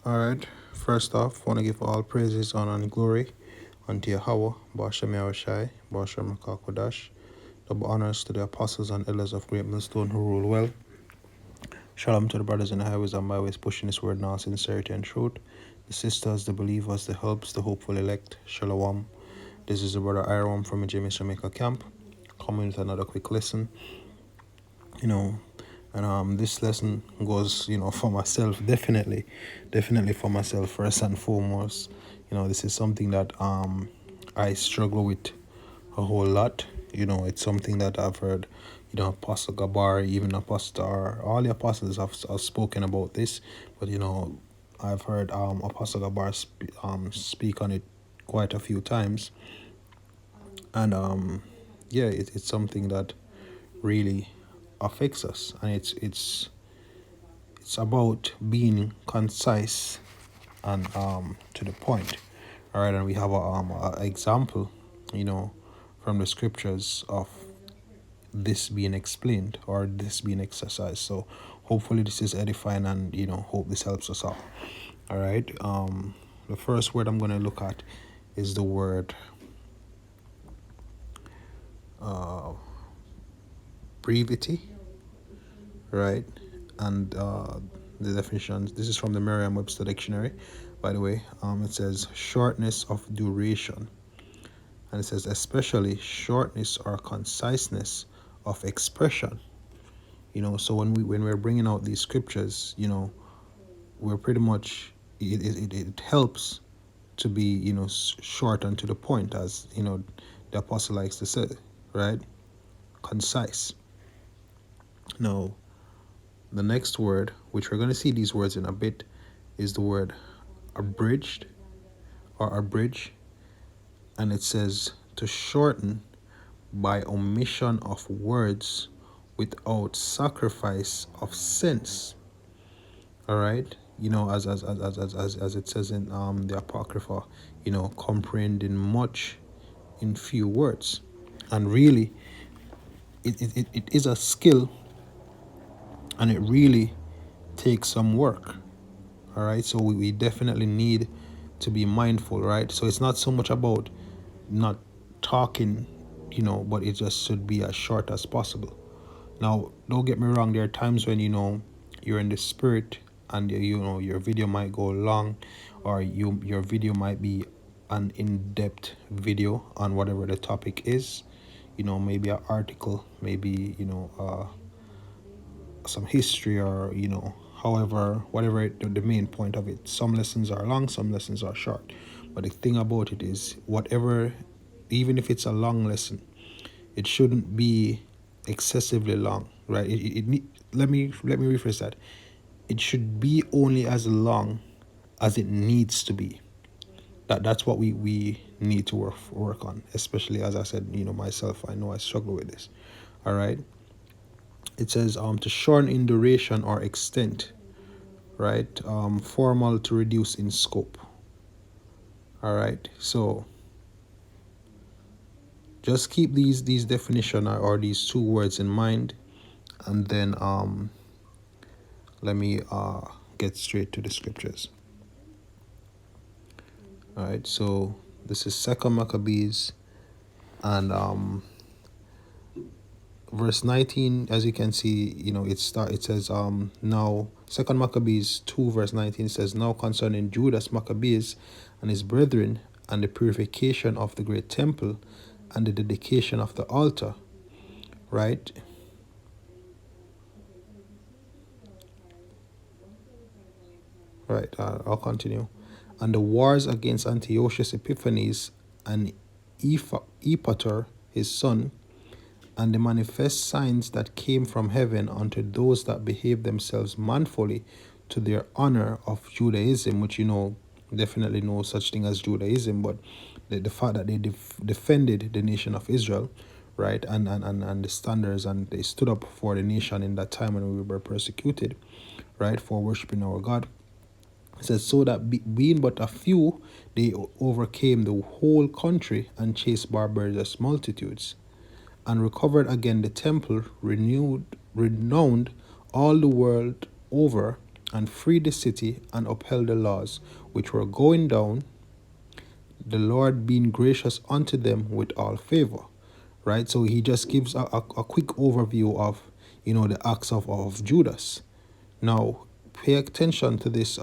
All right. First off, want to give all praises, honor, and glory unto Yahweh, Bashem Yahushai, Bashem Makakodash. Double honors to the apostles and elders of Great Millstone who rule well. Shalom to the brothers in the highways and byways pushing this word now, sincerity and truth. The sisters, the believers, the helps, the hopeful elect. Shalom. This is the brother Iram from the James Jamaica camp, coming with another quick lesson. And this lesson goes, for myself, definitely for myself first and foremost. This is something that I struggle with a whole lot. It's something that I've heard, Apostle Gabar, even Apostle, all the apostles have spoken about this, but I've heard Apostle Gabar speak on it quite a few times, and it's something that really affects us, and it's about being concise and to the point. All right, and we have a example, from the scriptures of this being explained or this being exercised. So hopefully this is edifying, and hope this helps us out. All right. The first word I'm going to look at is the word brevity, right? And the definitions. This is from the Merriam-Webster dictionary, by the way. It says shortness of duration, and it says especially shortness or conciseness of expression. So when we're bringing out these scriptures, we're pretty much it helps to be short and to the point, as the apostle likes to say, right? Concise. Now, the next word, which we're going to see these words in a bit, is the word abridged or abridge, and it says to shorten by omission of words without sacrifice of sense. All right, as it says in the Apocrypha, comprehending much in few words. And really, it is a skill, and it really takes some work. All right, so we definitely need to be mindful, right? So it's not so much about not talking, but it just should be as short as possible. Now, don't get me wrong, there are times when you're in the spirit, and your video might go long, or your video might be an in-depth video on whatever the topic is, maybe an article, maybe some history, or however, whatever the main point of it. Some lessons are long, some lessons are short, but the thing about it is, whatever, even if it's a long lesson, it shouldn't be excessively long, right? Let me rephrase that. It should be only as long as it needs to be. That's what we need to work on, especially, as I said, myself, I know I struggle with this. All right. It says to shorten in duration or extent, right? Formal, to reduce in scope. All right. So just keep these definition or these two words in mind, and then let me get straight to the scriptures. All right, so this is 2 Maccabees, and verse 19. As you can see, it says now 2 Maccabees 2 verse 19 says, now concerning Judas Maccabeus and his brethren, and the purification of the great temple, and the dedication of the altar, right? Right, I'll continue. And the wars against Antiochus Epiphanes and Epater his son, and the manifest signs that came from heaven unto those that behaved themselves manfully to their honor of Judaism, which definitely no such thing as Judaism, but the fact that they defended the nation of Israel, right, and the standards, and they stood up for the nation in that time when we were persecuted, right, for worshiping our God. It says, so that being but a few, they overcame the whole country and chased barbarous multitudes, and recovered again the temple, renowned all the world over, and freed the city and upheld the laws which were going down, the Lord being gracious unto them with all favor. Right? So he just gives a quick overview of, the acts of Judas. Now, pay attention to this.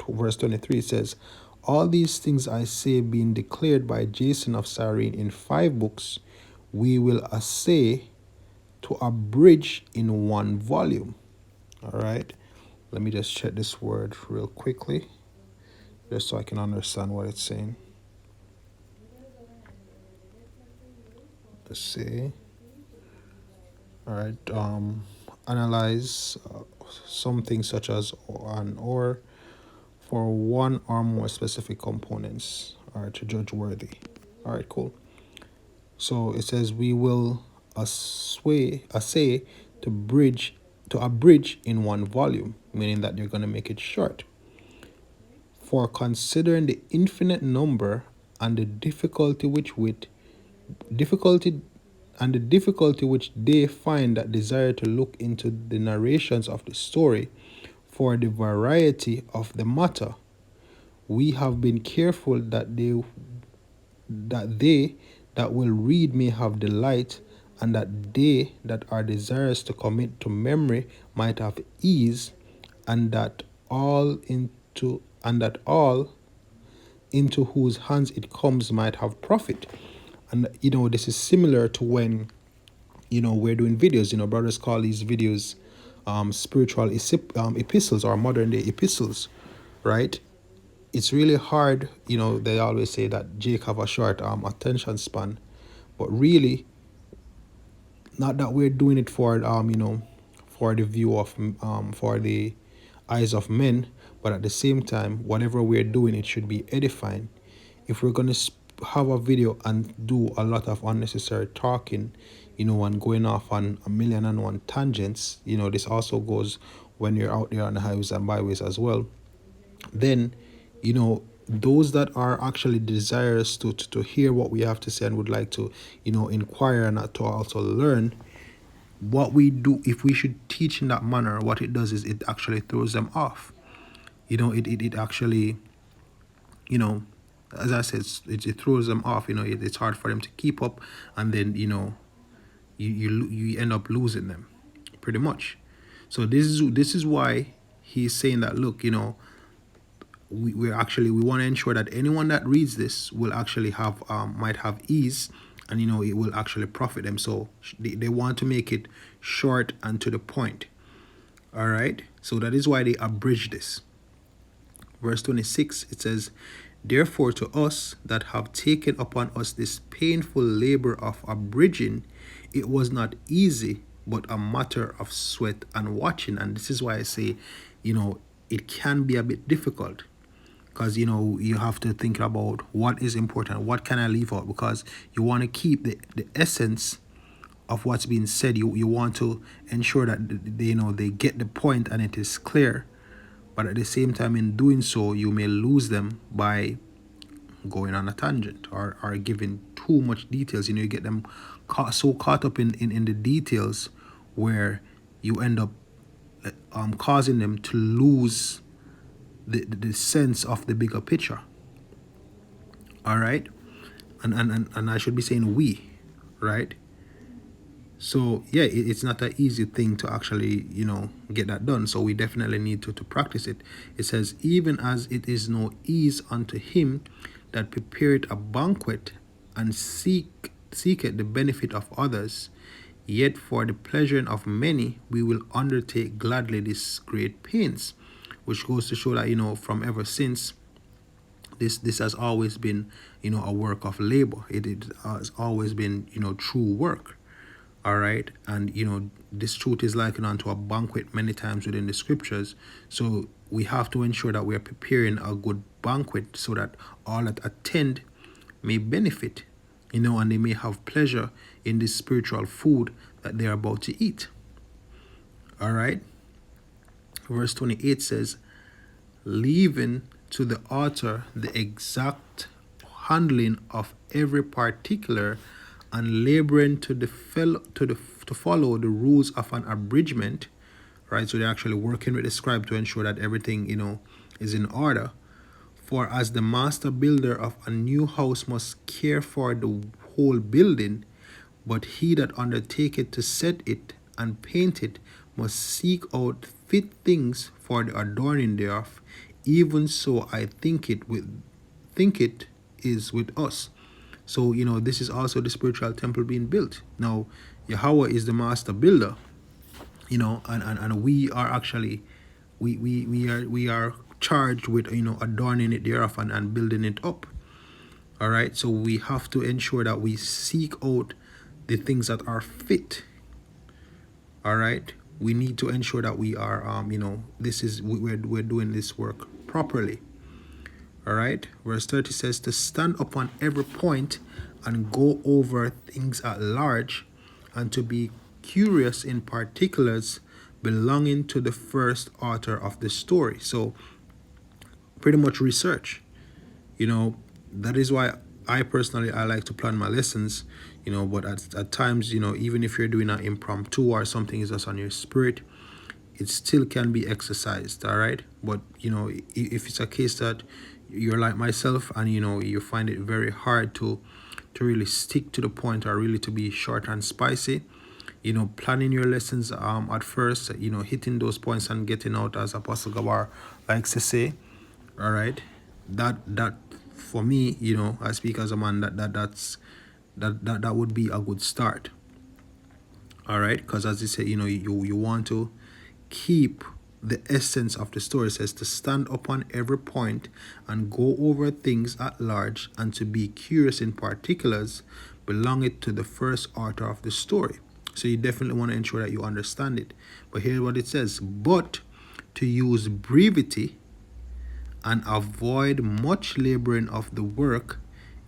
Verse 23 says, all these things I say being declared by Jason of Cyrene in 5 books, we will essay to abridge in 1 volume. All right. Let me just check this word real quickly, just so I can understand what it's saying. Let's see. All right. Analyze something such as an or for one or more specific components, all right, to judge worthy. All right, cool. So it says we will assay to abridge in 1 volume, meaning that you're going to make it short. For considering the infinite number and the difficulty which they find that desire to look into the narrations of the story, for the variety of the matter, we have been careful that they that will read may have delight, and that they that are desirous to commit to memory might have ease, and that all into whose hands it comes might have profit. And this is similar to when we're doing videos. Brothers call these videos spiritual epistles or modern day epistles, right? It's really hard. They always say that Jake have a short attention span, but really, not that we're doing it for for the view of for the eyes of men, but at the same time, whatever we're doing, it should be edifying. If we're gonna have a video and do a lot of unnecessary talking, and going off on a million and one tangents, this also goes when you're out there on the highways and byways as well, then those that are actually desirous to hear what we have to say and would like to inquire and to also learn what we do, if we should teach in that manner, what it does is it actually throws them off. It actually, as I said, it throws them off. It's hard for them to keep up, and then you end up losing them pretty much. So this is why he's saying that, look, we want to ensure that anyone that reads this will actually have might have ease, and it will actually profit them. So they want to make it short and to the point. All right, so that is why they abridge this. Verse 26, it says, therefore to us that have taken upon us this painful labor of abridging, it was not easy, but a matter of sweat and watching. And this is why I say, it can be a bit difficult, because you have to think about what is important, what can I leave out, because you want to keep the essence of what's being said. You want to ensure that they get the point and it is clear, but at the same time, in doing so, you may lose them by going on a tangent or giving too much details. You get them so caught up in the details where you end up causing them to lose the sense of the bigger picture. All right, and I should be saying we, right? So yeah, it's not an easy thing to actually get that done. So we definitely need to practice it. It says, even as it is no ease unto him that prepared a banquet and seeketh the benefit of others, yet for the pleasure of many we will undertake gladly this great pains. Which goes to show that from ever since, this has always been a work of labor. It has always been true work. All right, and this truth is likened unto a banquet many times within the scriptures. So we have to ensure that we are preparing a good banquet so that all that attend may benefit, and they may have pleasure in this spiritual food that they are about to eat. All right, verse 28 says, leaving to the author the exact handling of every particular, and laboring to follow the rules of an abridgment, right? So they're actually working with the scribe to ensure that everything, is in order. For as the master builder of a new house must care for the whole building, but he that undertaketh to set it and paint it must seek out fit things for the adorning thereof. Even so think it is with us. So, this is also the spiritual temple being built. Now, Yahweh is the master builder, and we are actually we are charged with adorning it thereof and building it up. All right, so we have to ensure that we seek out the things that are fit. All right, we need to ensure that we are we're doing this work properly. All right, verse 30 says to stand upon every point and go over things at large, and to be curious in particulars belonging to the first author of the story. So pretty much research. That is why I personally I like to plan my lessons, but at times, even if you're doing an impromptu or something is just on your spirit, it still can be exercised. All right, but if it's a case that you're like myself and you find it very hard to really stick to the point or really to be short and spicy, planning your lessons at first, hitting those points and getting out, as Apostle Gabar likes to say. All right, that for me, I speak as a man, that would be a good start. All right, because as you say, you want to keep the essence of the story. It says to stand upon every point and go over things at large, and to be curious in particulars belonging to the first author of the story. So you definitely want to ensure that you understand it. But here's what it says: but to use brevity and avoid much laboring of the work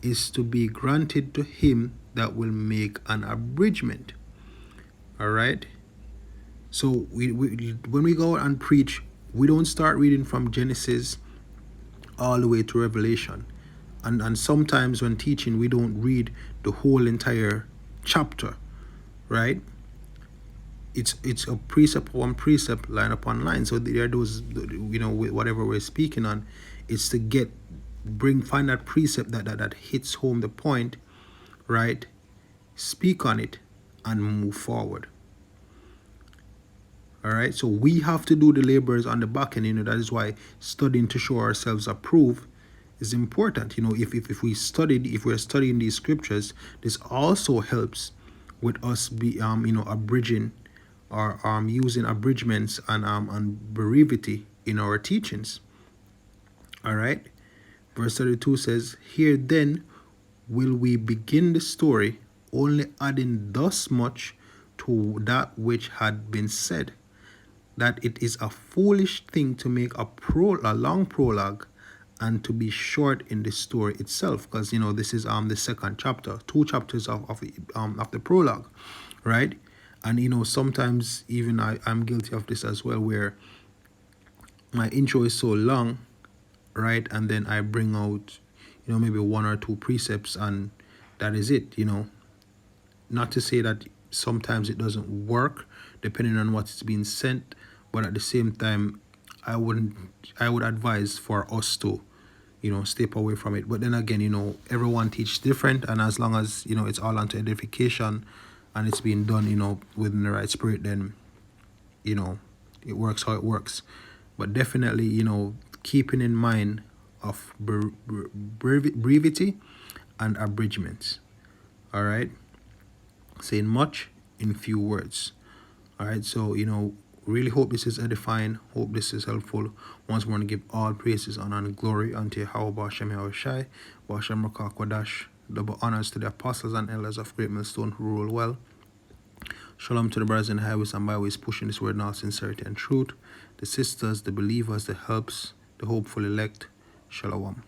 is to be granted to him that will make an abridgment. All right, so we when we go and preach, we don't start reading from Genesis all the way to Revelation, and sometimes when teaching we don't read the whole entire chapter, right? It's a precept upon precept, line upon line. So there are those, whatever we're speaking on, it's to find that precept that hits home the point, right? Speak on it and move forward. All right, so we have to do the labors on the back end. That is why studying to show ourselves approved is important. If we're studying these scriptures, this also helps with us abridging or using abridgments and brevity in our teachings. All right, verse 32 says, here then will we begin the story, only adding thus much to that which had been said, that it is a foolish thing to make a long prologue and to be short in the story itself, because this is the second chapter, 2 chapters of the prologue, right? And sometimes even I'm guilty of this as well, where my intro is so long, right? And then I bring out maybe 1 or 2 precepts, and that is it. Not to say that sometimes it doesn't work depending on what's being sent, but at the same time, I would advise for us to step away from it. But then again, everyone teaches different, and as long as it's all unto edification and it's being done within the right spirit, then it works how it works. But definitely keeping in mind of brevity and abridgments. All right, saying much in few words. All right, so really hope this is edifying, hope this is helpful. Once more, to give all praises, honor, and glory unto Yahweh Bashem Yahushai, Bashem Rakah Kodash. Double honors to the apostles and elders of Great Millstone who rule well. Shalom to the brothers in the highways and byways pushing this word in all sincerity and truth. The sisters, the believers, the helps, the hopeful elect. Shalom.